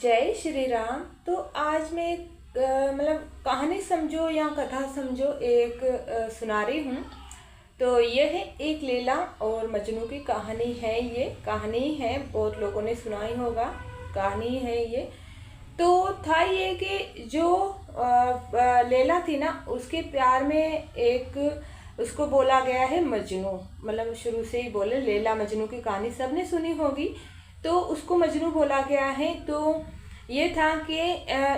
जय श्री राम। तो आज मैं मतलब कहानी समझो या कथा समझो एक सुना रही हूँ। तो यह है एक लैला और मजनू की कहानी है। ये कहानी है, बहुत लोगों ने सुना ही होगा, कहानी है ये। तो था ये कि जो लैला थी ना, उसके प्यार में एक उसको बोला गया है मजनू। मतलब शुरू से ही बोले, लैला मजनू की कहानी सबने सुनी होगी, तो उसको मजनू बोला गया है। तो ये था कि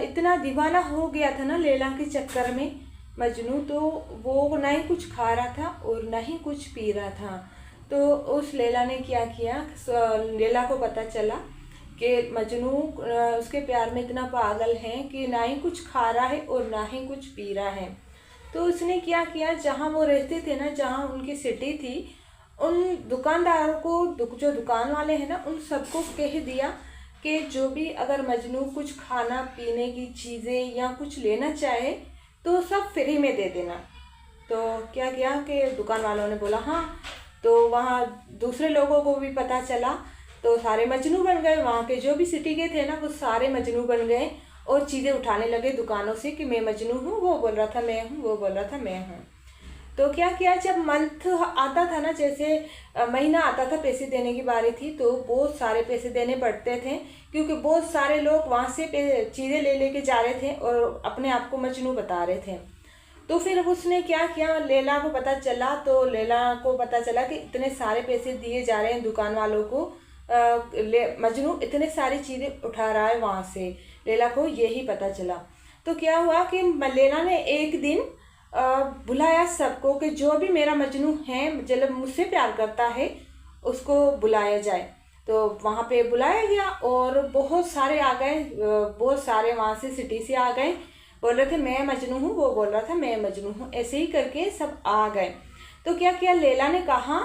इतना दीवाना हो गया था ना लैला के चक्कर में मजनू, तो वो ना ही कुछ खा रहा था और ना ही कुछ पी रहा था। तो उस लैला ने क्या किया, लैला को पता चला कि मजनू उसके प्यार में इतना पागल है कि ना ही कुछ खा रहा है और ना ही कुछ पी रहा है। तो उसने क्या किया, जहाँ वो रहते थे ना, जहाँ उनकी सिटी थी, उन दुकानदारों को, जो दुकान वाले हैं ना, उन सबको कह दिया कि जो भी अगर मजनू कुछ खाना पीने की चीज़ें या कुछ लेना चाहे तो सब फ्री में दे देना। तो क्या किया कि दुकान वालों ने बोला हाँ। तो वहाँ दूसरे लोगों को भी पता चला, तो सारे मजनू बन गए। वहाँ के जो भी सिटी के थे ना, वो सारे मजनू बन गए और चीज़ें उठाने लगे दुकानों से कि मैं मजनू हूँ, वो बोल रहा था मैं हूँ, वो बोल रहा था मैं हूँ। तो क्या किया, जब मंथ आता था ना, जैसे महीना आता था, पैसे देने की बारी थी, तो बहुत सारे पैसे देने पड़ते थे, क्योंकि बहुत सारे लोग वहाँ से चीज़ें ले लेके जा रहे थे और अपने आप को मजनू बता रहे थे। तो फिर उसने क्या किया, लैला को पता चला। तो लैला को पता चला कि इतने सारे पैसे दिए जा रहे हैं दुकान वालों को, मजनू इतने सारी चीज़ें उठा रहा है वहाँ से, लैला को यही पता चला। तो क्या हुआ कि लैला ने एक दिन बुलाया सबको कि जो भी मेरा मजनू है, मतलब मुझसे प्यार करता है, उसको बुलाया जाए। तो वहाँ पे बुलाया गया और बहुत सारे आ गए, बहुत सारे वहाँ से सिटी से आ गए, बोल रहे थे मैं मजनू हूँ, वो बोल रहा था मैं मजनू हूँ, ऐसे ही करके सब आ गए। तो क्या किया, लैला ने कहा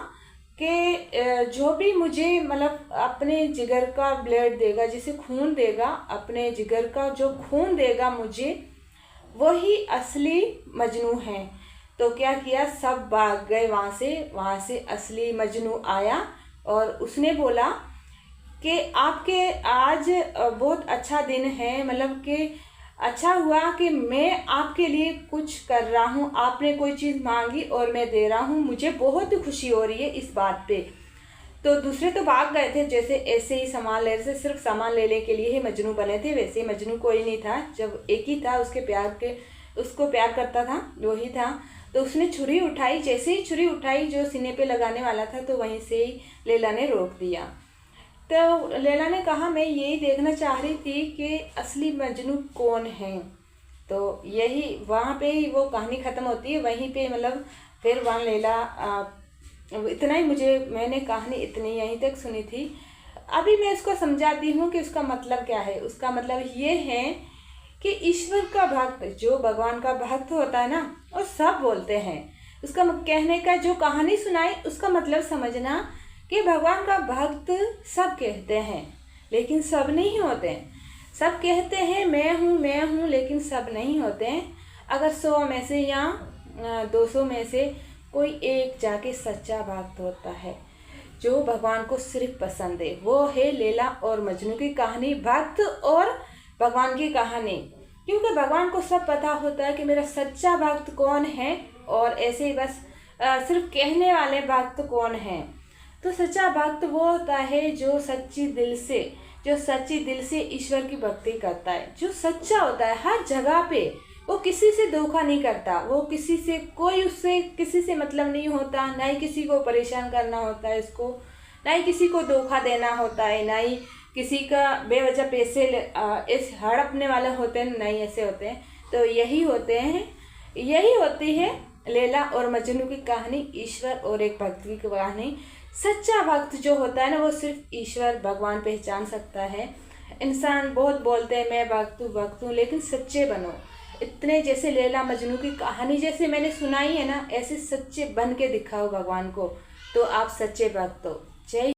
कि जो भी मुझे मतलब अपने जिगर का ब्लड देगा, जिसे खून देगा, अपने जिगर का जो खून देगा मुझे, वही असली मजनू है। तो क्या किया, सब भाग गए वहाँ से असली मजनू आया और उसने बोला कि आपके आज बहुत अच्छा दिन है, मतलब कि अच्छा हुआ कि मैं आपके लिए कुछ कर रहा हूँ, आपने कोई चीज़ मांगी और मैं दे रहा हूँ, मुझे बहुत खुशी हो रही है इस बात पे। तो दूसरे तो भाग गए थे, जैसे ऐसे ही सामान ले रहे थे, सिर्फ सामान लेने के लिए ही मजनू बने थे। वैसे मजनू कोई नहीं था, जब एक ही था, उसको प्यार करता था, वही था। तो उसने छुरी उठाई, जैसे ही छुरी उठाई जो सीने पे लगाने वाला था, तो वहीं से ही लैला ने रोक दिया। तो लैला ने कहा मैं यही देखना चाह रही थी कि असली मजनू कौन है। तो यही वहाँ पे ही वो कहानी ख़त्म होती है, वहीं पे मतलब फिर वहाँ लैला इतना ही मैंने कहानी इतनी यहीं तक सुनी थी। अभी मैं इसको समझाती हूँ कि उसका मतलब क्या है। उसका मतलब ये है कि ईश्वर का भक्त, जो भगवान का भक्त होता है ना, वो सब बोलते हैं। उसका कहने का जो कहानी सुनाई, उसका मतलब समझना कि भगवान का भक्त सब कहते हैं, लेकिन सब नहीं होते हैं। सब कहते हैं मैं हूँ, लेकिन सब नहीं होते हैं। अगर 100 में से या 200 में से कोई एक जाके सच्चा भक्त होता है, जो भगवान को सिर्फ पसंद है। वो है लैला और मजनू की कहानी, भक्त और भगवान की कहानी। क्योंकि भगवान को सब पता होता है कि मेरा सच्चा भक्त कौन है, और ऐसे ही बस सिर्फ कहने वाले भक्त कौन है। तो सच्चा भक्त वो होता है जो सच्ची दिल से ईश्वर की भक्ति करता है, जो सच्चा होता है हर जगह पे। वो किसी से धोखा नहीं करता, वो उससे किसी से मतलब नहीं होता, ना ही किसी को परेशान करना होता है उसको, ना ही किसी को धोखा देना होता है, ना ही किसी का बेवजह पैसे इस हड़पने वाले होते हैं, नहीं ऐसे होते हैं। तो यही होती है लैला और मजनू की कहानी, ईश्वर और एक भक्त की कहानी। सच्चा भक्त जो होता है ना, वो सिर्फ ईश्वर भगवान पहचान सकता है। इंसान बहुत बोलते हैं मैं भक्त हूँ, लेकिन सच्चे बनो। इतने जैसे लैला मजनू की कहानी जैसे मैंने सुनाई है ना, ऐसे सच्चे बन के दिखाओ भगवान को, तो आप सच्चे भक्त हो। जय